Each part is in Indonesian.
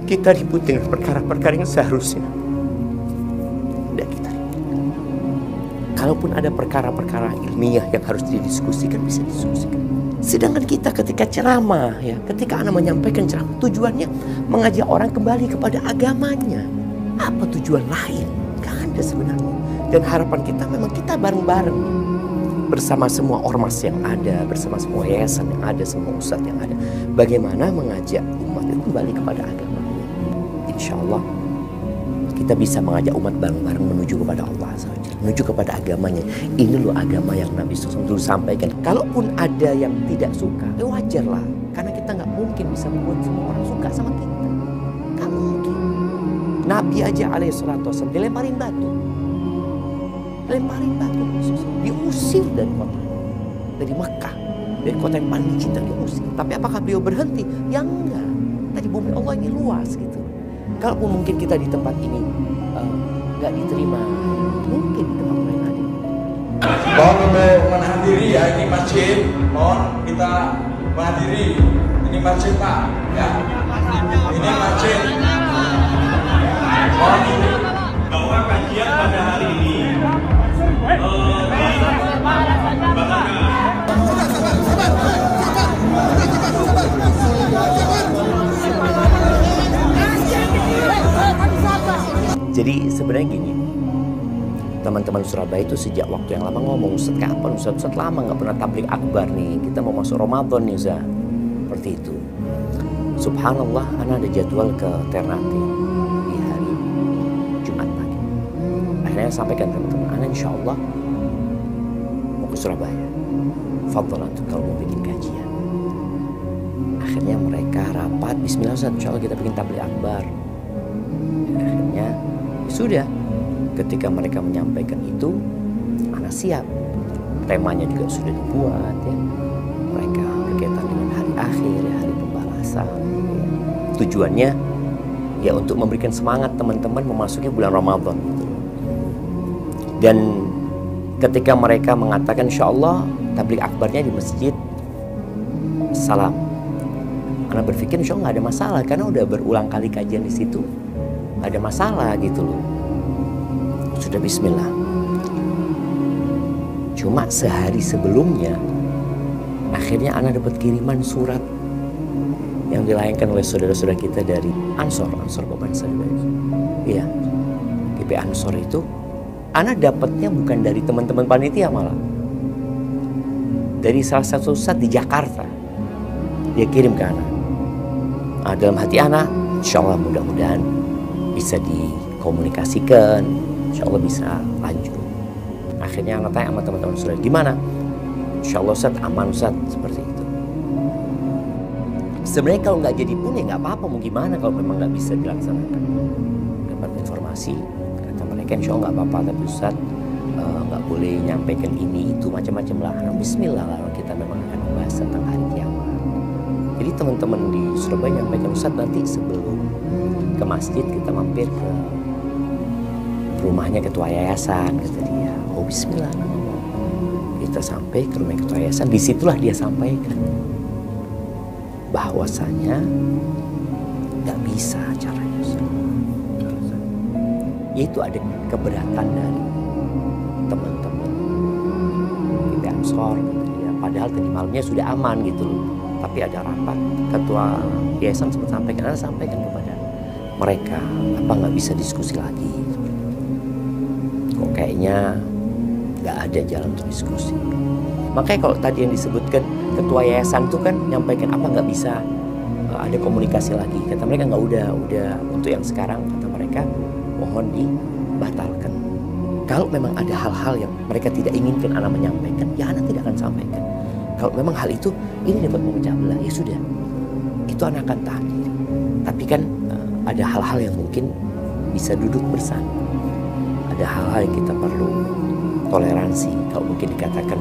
kita ribut dengan perkara-perkara yang seharusnya tidak kita ribut. Kalaupun ada perkara-perkara ilmiah yang harus didiskusikan, bisa didiskusikan. Sedangkan kita ketika ceramah, ya, ketika Anda menyampaikan ceramah, tujuannya mengajak orang kembali kepada agamanya. Apa tujuan lain? Gak ada sebenarnya. Dan harapan kita memang kita bareng-bareng bersama semua ormas yang ada, bersama semua yayasan yang ada, semua ustadz yang ada. Bagaimana mengajak umat itu kembali kepada agamanya. Insya Allah kita bisa mengajak umat bareng-bareng menuju kepada Allah SWT, menuju kepada agamanya. Ini loh agama yang Nabi SAW dulu sampaikan. Kalaupun ada yang tidak suka, wajar lah. Karena kita nggak mungkin bisa membuat semua orang suka sama kita. Nggak mungkin. Nabi aja alaihissalatu wassalam dilemparin batu. Diusir dari kota, dari Mekah, dari kota yang paling dicinta, diusir. Tapi apakah beliau berhenti? Ya enggak. Tadi bumi Allah ini luas gitu. Kalaupun mungkin kita di tempat ini nggak diterima, mungkin di tempat lain ada. Mohon untuk menghadiri ya, ini masjid. Mohon kita menghadiri. Ini masjid Pak, ya. Ini masjid. Mohon bahwa kajian pada hari ini Jadi sebenarnya gini, teman-teman Surabaya itu sejak waktu yang lama ngomong, Ustaz kapan Ustaz lama nggak pernah tabligh akbar nih, kita mau masuk Ramadan nih Ustaz. Seperti itu. Subhanallah, ana ada jadwal ke Ternate di hari Jumat pagi. Akhirnya sampaikan teman-teman, ana insya Allah mau ke Surabaya. Fadlan kalau mau bikin kajian. Akhirnya mereka rapat, bismillah Ustaz, insya Allah kita bikin tabligh akbar. Dan akhirnya sudah, ketika mereka menyampaikan itu, anak siap. Temanya juga sudah dibuat ya. Mereka berkaitan dengan hari akhir, ya, hari pembalasan. Ya. Tujuannya ya untuk memberikan semangat teman-teman memasuki bulan Ramadan. Dan ketika mereka mengatakan insya Allah tabligh akbarnya di Masjid Salam, anak berpikir insya Allah nggak ada masalah karena udah berulang kali kajian di situ. Ada masalah gitu loh. Sudah bismillah. Cuma sehari sebelumnya akhirnya anak dapat kiriman surat yang dilayangkan oleh saudara-saudara kita dari Ansor Bapak Sadari. Iya. GP Ansor itu anak dapatnya bukan dari teman-teman panitia malah. Dari salah satu ustadz di Jakarta. Dia kirim ke anak. Nah, dalam hati anak, insya Allah mudah-mudahan bisa dikomunikasikan, insya Allah bisa lanjut. Akhirnya anak tanya sama teman-teman saudara, gimana? Insya Allah Ustaz, aman Ustaz, seperti itu. Sebenarnya kalau nggak jadi pun ya nggak apa-apa, mau gimana kalau memang nggak bisa dilaksanakan. Dapat informasi, kata mereka insya Allah nggak apa-apa, tapi Ustaz nggak boleh nyampaikan ini itu macam-macam lah. Nah, bismillah lah, kita memang akan membahas tentang hari kiamat. Jadi teman-teman di Surabaya nyampaikan Ustaz nanti sebelum ke masjid kita mampir ke rumahnya ketua yayasan, kata dia. Oh bismillah, kita sampai ke rumah ketua yayasan, disitulah dia sampaikan bahwasanya nggak bisa caranya. Yaitu ada keberatan dari teman-teman GP Ansor, ya, padahal tadi malamnya sudah aman gitu loh. Tapi ada rapat, ketua yayasan sempat sampaikan kepada mereka, apa nggak bisa diskusi lagi? Kok kayaknya nggak ada jalan untuk diskusi. Makanya kalau tadi yang disebutkan ketua yayasan itu kan nyampaikan apa nggak bisa ada komunikasi lagi. Kata mereka nggak udah untuk yang sekarang, kata mereka mohon dibatalkan. Kalau memang ada hal-hal yang mereka tidak inginkan anak menyampaikan, ya anak tidak akan sampaikan. Kalau memang hal itu ini dapat memecah belah, ya sudah, itu anak akan tahan diri. Tapi kan ada hal-hal yang mungkin bisa duduk bersama. Ada hal-hal yang kita perlu toleransi. Kalau mungkin dikatakan,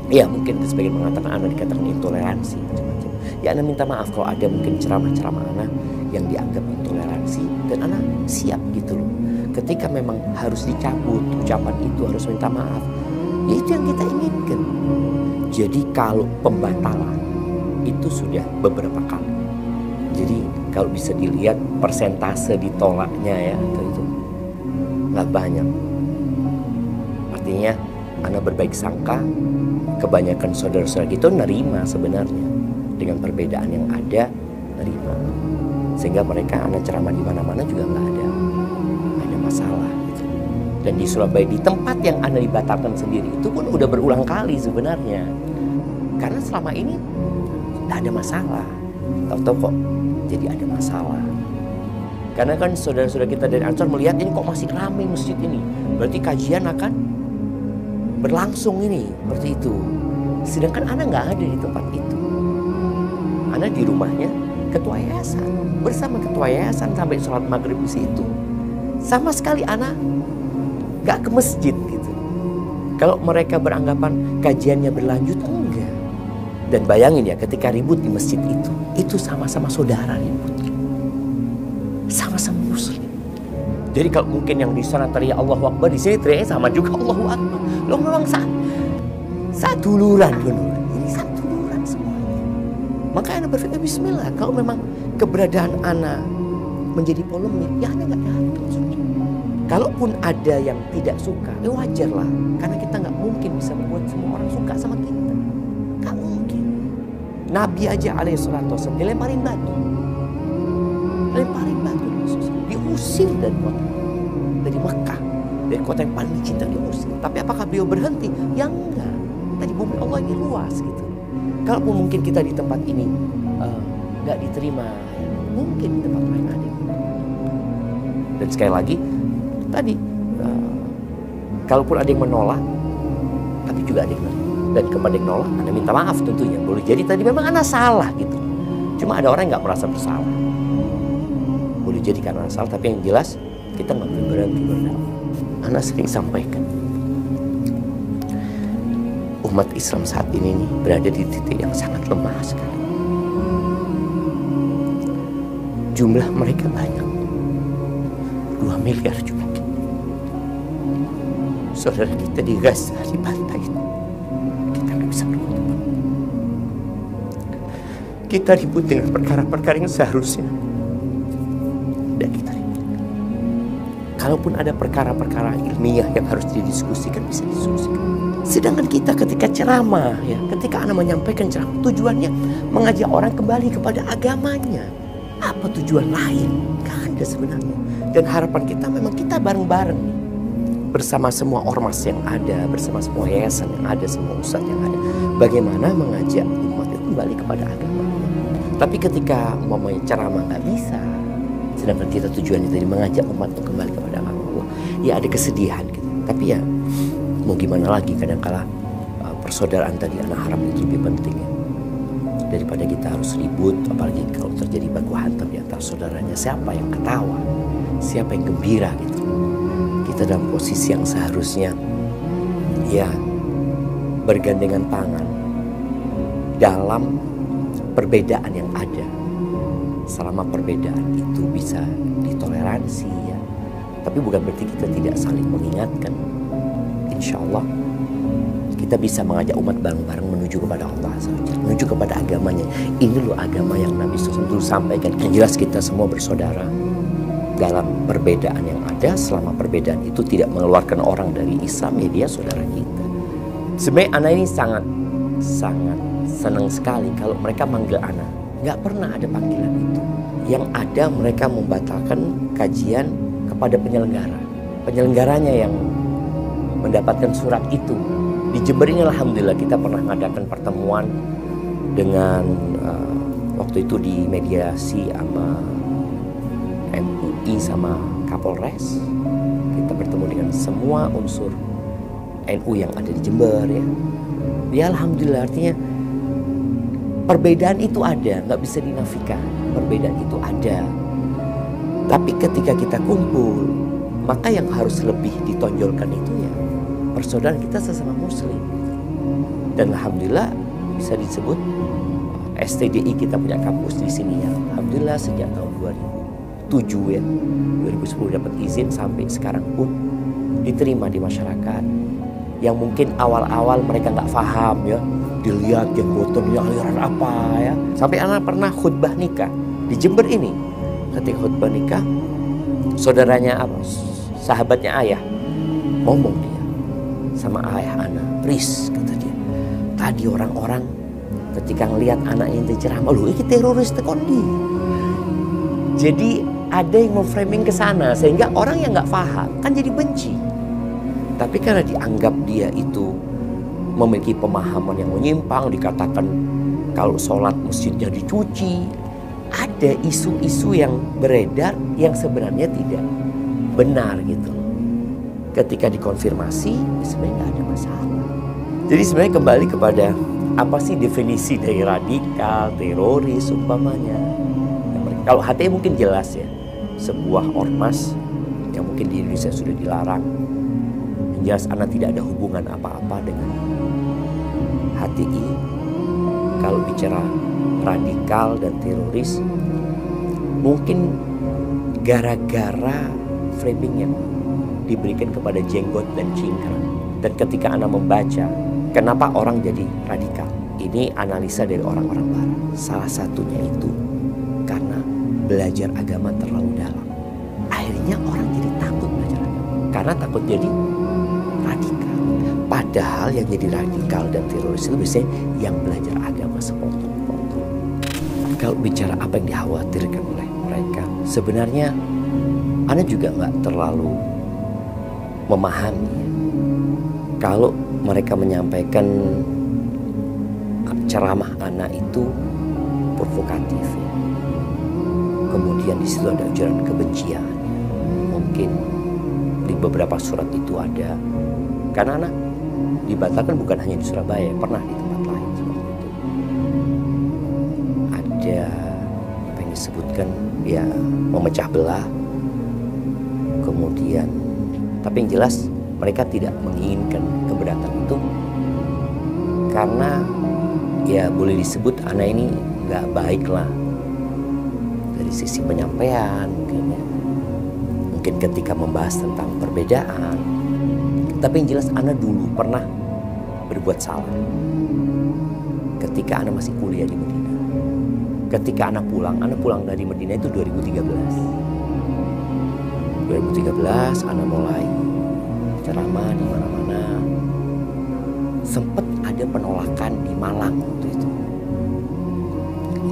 ya mungkin sebagian mengatakan anak dikatakan intoleransi macam-macam. Ya anak minta maaf kalau ada mungkin ceramah-ceramah anak yang dianggap intoleransi, dan anak siap gitu loh. Ketika memang harus dicabut ucapan itu, harus minta maaf, ya itu yang kita inginkan. Jadi kalau pembatalan itu sudah beberapa kali. Jadi kalau bisa dilihat persentase ditolaknya ya, itu nggak banyak. Artinya anak berbaik sangka, kebanyakan saudara-saudara gitu nerima sebenarnya dengan perbedaan yang ada, nerima. Sehingga mereka anak ceramah di mana-mana juga nggak ada masalah gitu. Dan di Surabaya, di tempat yang anak dibatalkan sendiri itu pun udah berulang kali sebenarnya. Karena selama ini nggak ada masalah. Tahu-tahu kok jadi ada masalah. Karena kan saudara-saudara kita dari Ansor melihat ini kok masih ramai masjid ini. Berarti kajian akan berlangsung ini, seperti itu. Sedangkan anak nggak ada di tempat itu. Anak di rumahnya ketua yayasan, bersama ketua yayasan sampai sholat maghrib di situ. Sama sekali anak nggak ke masjid gitu. Kalau mereka beranggapan kajiannya berlanjut, enggak. Dan bayangin ya, ketika ribut di masjid itu sama-sama saudara ribut, sama-sama muslim. Jadi kalau mungkin yang di sana teriak Allahu Akbar, di sini teriaknya sama juga Allahu Akbar. Lo memang satu duluran, ini satu duluran semuanya. Makanya anak berpikir Bismillah, kalau memang keberadaan anak menjadi polemik, ya anak nggak datang. Kalaupun ada yang tidak suka, ya wajar lah, karena kita nggak mungkin bisa membuat semua orang suka sama kita. Nggak mungkin. Nabi aja alaihissalatu wassalam dilemparin batu, diusir dari Mekah, dari kota yang paling dicinta, diusir. Tapi apakah beliau berhenti? Ya enggak. Tadi bumi Allah ini luas gitu. Kalaupun mungkin kita di tempat ini nggak diterima, mungkin di tempat lain ada. Dan sekali lagi tadi, kalaupun ada yang menolak, tapi juga ada yang menolak. Dan kepada yang menolak, Anda minta maaf tentunya. Boleh jadi tadi memang Anda salah gitu. Cuma ada orang yang nggak merasa bersalah. Boleh jadi karena salah, tapi yang jelas kita nggak boleh berhenti berdakwah. Anda sering sampaikan, umat Islam saat ini nih berada di titik yang sangat lemah sekali. Jumlah mereka banyak, 2 miliar juga. Saudara kita di Gaza, di pantai itu, kita nggak bisa berbuat apa. Kita ribut dengan perkara-perkara yang seharusnya dan kita ribut. Kalaupun ada perkara-perkara ilmiah yang harus didiskusikan, bisa didiskusikan. Sedangkan kita ketika ceramah, ya, ketika Anda menyampaikan ceramah, tujuannya mengajak orang kembali kepada agamanya. Apa tujuan lain? Gak ada sebenarnya. Dan harapan kita memang kita bareng-bareng nih, bersama semua ormas yang ada, bersama semua yayasan yang ada, semua ustadz yang ada, bagaimana mengajak umat itu kembali kepada agamanya. Tapi ketika umpamanya ceramah nggak bisa, sedangkan kita tujuannya tadi mengajak umat untuk kembali kepada agama Allah, ya ada kesedihan gitu. Tapi ya mau gimana lagi, kadangkala persaudaraan tadi, anak harap itu lebih penting ya, daripada kita harus ribut. Apalagi kalau terjadi baku hantam di antara saudaranya, siapa yang ketawa, siapa yang gembira gitu. Kita dalam posisi yang seharusnya ya bergandengan tangan dalam perbedaan yang ada, selama perbedaan itu bisa ditoleransi ya. Tapi bukan berarti kita tidak saling mengingatkan. Insya Allah kita bisa mengajak umat bareng-bareng menuju kepada Allah, menuju kepada agamanya. Ini loh agama yang Nabi SAW dulu sampaikan. Yang jelas kita semua bersaudara dalam perbedaan yang ada, selama perbedaan itu tidak mengeluarkan orang dari Islam, ya dia saudara kita. Sebenarnya anak ini sangat senang sekali kalau mereka manggil anak. Nggak pernah ada panggilan itu. Yang ada mereka membatalkan kajian kepada penyelenggara. Penyelenggaranya yang mendapatkan surat itu. Di Jember ini alhamdulillah kita pernah mengadakan pertemuan dengan waktu itu di mediasi sama MUI sama Kapolres. Kita bertemu dengan semua unsur NU yang ada di Jember ya. Ya alhamdulillah, artinya perbedaan itu ada, nggak bisa dinafikan. Perbedaan itu ada. Tapi ketika kita kumpul, maka yang harus lebih ditonjolkan itu ya persaudaraan kita sesama muslim. Dan alhamdulillah bisa disebut STDI kita punya kampus di sini ya. Alhamdulillah sejak tahun 2007 ya, 2010 dapat izin sampai sekarang pun diterima di masyarakat. Yang mungkin awal-awal mereka nggak paham ya, dilihat yang botonnya aliran apa ya. Sampai anak pernah khutbah nikah di Jember ini. ketika khutbah nikah, saudaranya apa? Sahabatnya ayah ngomong dia sama ayah anak, "Pris," kata dia, "tadi orang-orang ketika ngelihat anak ini ceramah, lu ini teroris tekondi." Jadi ada yang memframing ke sana sehingga orang yang nggak paham kan jadi benci. Tapi karena dianggap dia itu memiliki pemahaman yang menyimpang, dikatakan kalau sholat masjidnya dicuci, ada isu-isu yang beredar yang sebenarnya tidak benar gitu. Ketika dikonfirmasi, sebenarnya nggak ada masalah. Jadi sebenarnya kembali kepada apa sih definisi dari radikal, teroris, umpamanya. Kalau HTI mungkin jelas ya, sebuah ormas yang mungkin di Indonesia sudah dilarang. Yang jelas anak tidak ada hubungan apa-apa dengan HTI. Kalau bicara radikal dan teroris, mungkin gara-gara framing yang diberikan kepada jenggot dan cingkrang. Dan ketika anak membaca, kenapa orang jadi radikal? Ini analisa dari orang-orang barat. Salah satunya itu karena belajar agama terlalu dalam. Akhirnya orang jadi takut belajar agama. Karena takut jadi radikal. Padahal yang jadi radikal dan teroris itu biasanya yang belajar agama sepotong-potong. Kalau bicara apa yang dikhawatirkan oleh mereka, sebenarnya Ana juga nggak terlalu memahami. Kalau mereka menyampaikan ceramah Ana itu provokatif ya. Kemudian di situ ada ujaran kebencian. Mungkin di beberapa surat itu ada. Karena Ana dibatalkan bukan hanya di Surabaya, pernah di tempat lain seperti itu. Ada apa yang disebutkan ya memecah belah. Kemudian tapi yang jelas mereka tidak menginginkan keberatan itu karena ya boleh disebut anak ini nggak baik lah dari sisi penyampaian mungkin ya. Mungkin ketika membahas tentang perbedaan. Tapi yang jelas anak dulu pernah berbuat salah ketika anak masih kuliah di Medina. Ketika anak pulang dari Medina itu 2013 anak mulai ceramah di mana-mana. Sempat ada penolakan di Malang waktu itu.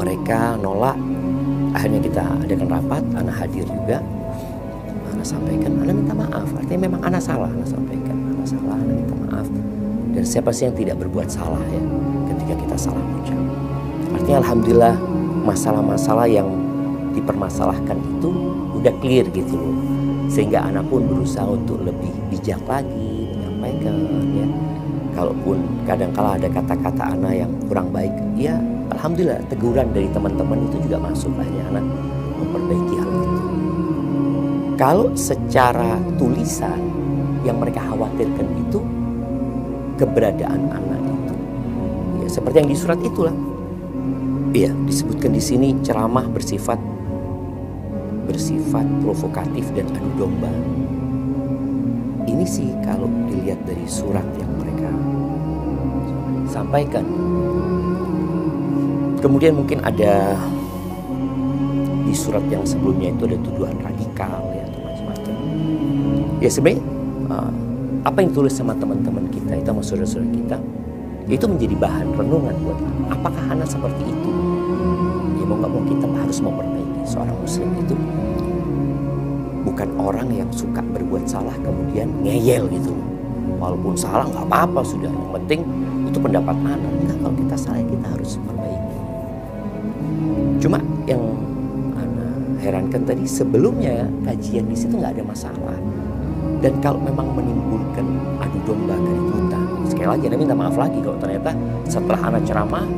Mereka nolak, akhirnya kita adakan rapat, anak hadir juga. Anak sampaikan, anak minta maaf. Artinya memang anak salah, anak sampaikan, anak salah, anak minta maaf. Dan siapa sih yang tidak berbuat salah ya ketika kita salah ucap. Artinya alhamdulillah masalah-masalah yang dipermasalahkan itu udah clear gitu loh. Sehingga anak pun berusaha untuk lebih bijak lagi menyampaikan ya. Kalaupun kadang-kala ada kata-kata anak yang kurang baik, ya alhamdulillah teguran dari teman-teman itu juga masuk, akhirnya anak memperbaiki hal itu. Kalau secara tulisan yang mereka khawatirkan itu keberadaan anak itu, ya seperti yang di surat itulah. Iya, disebutkan di sini ceramah bersifat provokatif dan adu domba. Ini sih kalau dilihat dari surat yang mereka sampaikan. Kemudian mungkin ada di surat yang sebelumnya itu ada tuduhan radikal ya atau macam-macam. Ya sebenarnya apa yang ditulis sama teman-teman kita itu sama saudara-saudara kita itu menjadi bahan renungan buat apakah anak seperti itu. Ya mau nggak mau kita harus memperbaiki. Seorang muslim itu bukan orang yang suka berbuat salah kemudian ngeyel gitu. Walaupun salah nggak apa-apa sudah. Yang penting itu pendapat anak. Enggak, kalau kita salah kita harus perbaiki. Cuma yang anak herankan tadi sebelumnya kajian di situ nggak ada masalah. Dan kalau memang menimbulkan adu domba keributan, sekali lagi Anda minta maaf lagi kalau ternyata setelah anak ceramah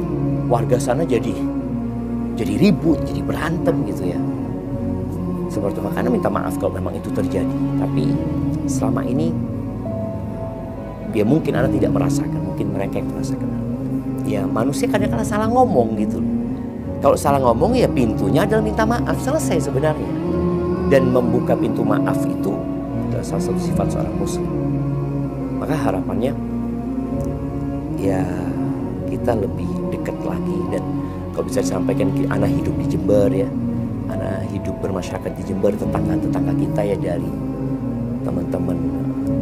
warga sana jadi ribut, jadi berantem gitu ya. Seperti makanya minta maaf kalau memang itu terjadi. Tapi selama ini ya mungkin Anda tidak merasakan, mungkin mereka yang merasakan. Ya manusia kadang-kadang salah ngomong gitu. Kalau salah ngomong ya pintunya adalah minta maaf, selesai sebenarnya. Dan membuka pintu maaf itu adalah salah satu sifat seorang muslim. Maka harapannya ya kita lebih dekat lagi. Dan kalau bisa disampaikan anak hidup di Jember ya, Ana hidup bermasyarakat di Jember, tetangga-tetangga kita ya dari teman-teman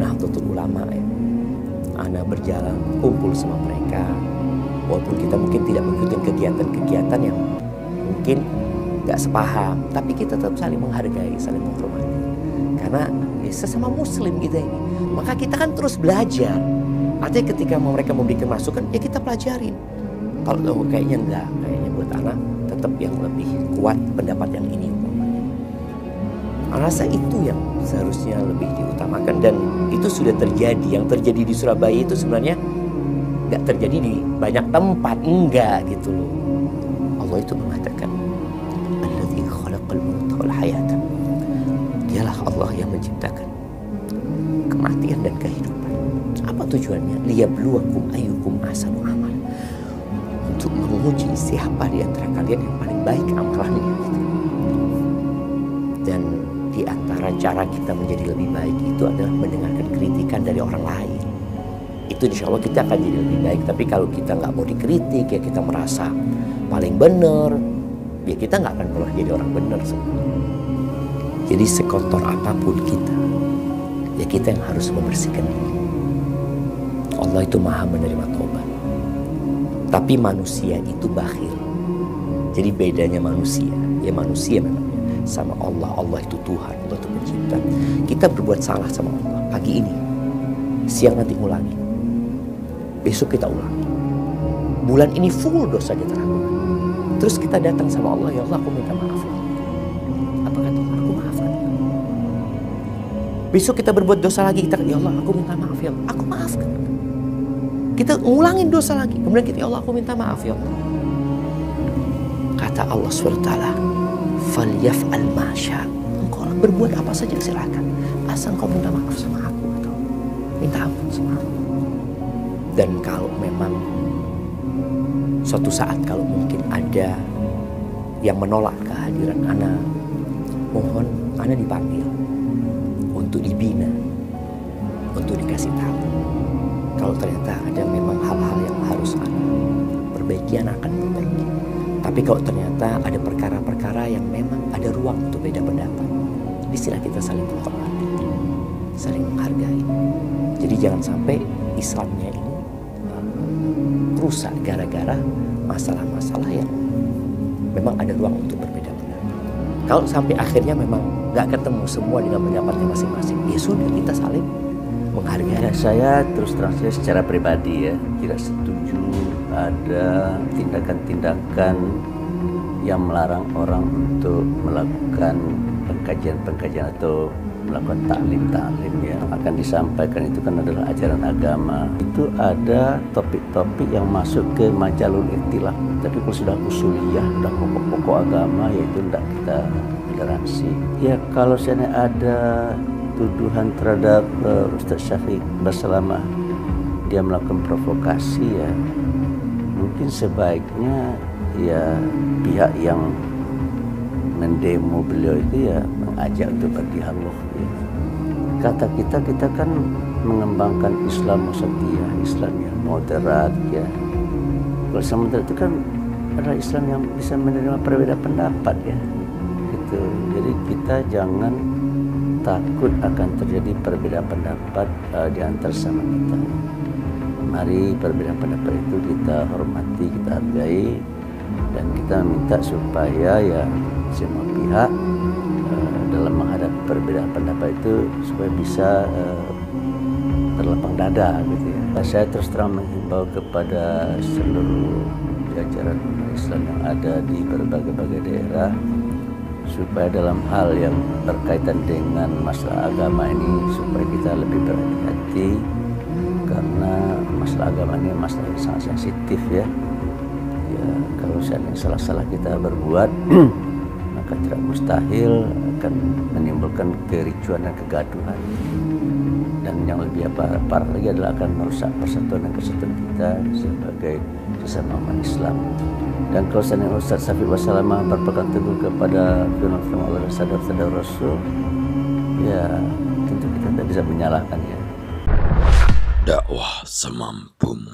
Nahdlatul Ulama ya. Ana berjalan kumpul sama mereka, walaupun kita mungkin tidak mengikuti kegiatan-kegiatan yang mungkin nggak sepaham, tapi kita tetap saling menghargai, saling menghormati. Karena ya, sesama Muslim kita ini, maka kita kan terus belajar. Artinya ketika mereka memberikan masukan, ya kita pelajarin. Kalau kayaknya enggak, kayaknya buat anak tetap yang lebih kuat pendapat yang ini. Anak rasa itu yang seharusnya lebih diutamakan, dan itu sudah terjadi. Yang terjadi di Surabaya itu sebenarnya nggak terjadi di banyak tempat, enggak gitu loh. Allah itu mengatakan, Alladzi khalaqal mauta wal hayata. Dialah Allah yang menciptakan kematian dan kehidupan. Apa tujuannya? Liyabluwakum ayyukum ahsanu amal. Untuk menguji siapa di antara kalian yang paling baik amalannya. Gitu. Dan di antara cara kita menjadi lebih baik itu adalah mendengarkan kritikan dari orang lain. Itu insya Allah kita akan jadi lebih baik. Tapi kalau kita nggak mau dikritik, ya kita merasa paling benar, ya kita nggak akan pernah jadi orang benar sebenarnya. Jadi sekotor apapun kita, ya kita yang harus membersihkan diri. Allah itu maha menerima tobat. Tapi manusia itu bakhil. Jadi bedanya manusia, ya manusia memang sama Allah. Allah itu Tuhan, Allah itu pencipta. Kita berbuat salah sama Allah pagi ini, siang nanti ulangi, besok kita ulangi. Bulan ini full dosa kita lakukan. Terus kita datang sama Allah, ya Allah aku minta maaf. Apa kata Allah? Aku maafkan. Besok kita berbuat dosa lagi, kita ya Allah aku minta maaf ya Allah, aku maafkan. Kita ngulangin dosa lagi, kemudian kita ya Allah aku minta maaf ya Allah. Kata Allah SWT, falyaf'al ma syaa. Engkau berbuat apa saja silakan, asal kau minta maaf sama aku atau minta ampun sama aku. Dan kalau memang suatu saat kalau mungkin ada yang menolak kehadiran ana, mohon ana dipanggil untuk dibina, untuk dikasih tahu. Kalau ternyata ada memang hal-hal yang harus ana perbaiki, ana akan perbaiki. Tapi kalau ternyata ada perkara-perkara yang memang ada ruang untuk beda pendapat, disinilah kita saling menghormati, saling menghargai. Jadi jangan sampai Islamnya ini rusak gara-gara masalah-masalah yang memang ada ruang untuk berbeda pendapat. Kalau sampai akhirnya memang nggak ketemu semua dengan pendapatnya masing-masing, ya sudah kita saling menghargai. Ya, saya terus terang saja secara pribadi ya tidak setuju ada tindakan-tindakan yang melarang orang untuk melakukan pengkajian-pengkajian atau melakukan taklim-taklim yang akan disampaikan itu kan adalah ajaran agama. Itu ada topik-topik yang masuk ke majalul ikhtilaf. Tapi kalau sudah usuliyah, sudah pokok-pokok agama, yaitu tidak kita toleransi. Ya kalau seandainya ada tuduhan terhadap Ustaz Syafiq Basalamah, dia melakukan provokasi, ya mungkin sebaiknya ya pihak yang mendemo beliau itu ya mengajak untuk berdialog. Ya. Kata kita kan mengembangkan Islam wasatiyah, Islam yang moderat ya. Kalau Islam moderat itu kan adalah Islam yang bisa menerima perbedaan pendapat ya. Gitu. Jadi kita jangan takut akan terjadi perbedaan pendapat di antara sama kita. Mari perbedaan pendapat itu kita hormati, kita hargai, dan kita minta supaya ya semua pihak dalam menghadapi perbedaan pendapat itu supaya bisa terlapang dada gitu ya. Saya terus terang menghimbau kepada seluruh jajaran Islam yang ada di berbagai-bagai daerah supaya dalam hal yang berkaitan dengan masalah agama ini supaya kita lebih berhati-hati, karena masalah agama ini masalah yang sangat sensitif ya. Ya kalau seandainya salah-salah kita berbuat maka tidak mustahil akan menimbulkan kericuan dan kegaduhan, dan yang lebih parah lagi adalah akan merusak persatuan dan kesatuan kita sebagai sesama umat Islam. Dan kalau seandainya Ustaz Syafiq Basalamah berpegang teguh kepada firman Allah dan sabda Rasul, ya tentu kita tidak bisa menyalahkannya. Dakwah semampumu.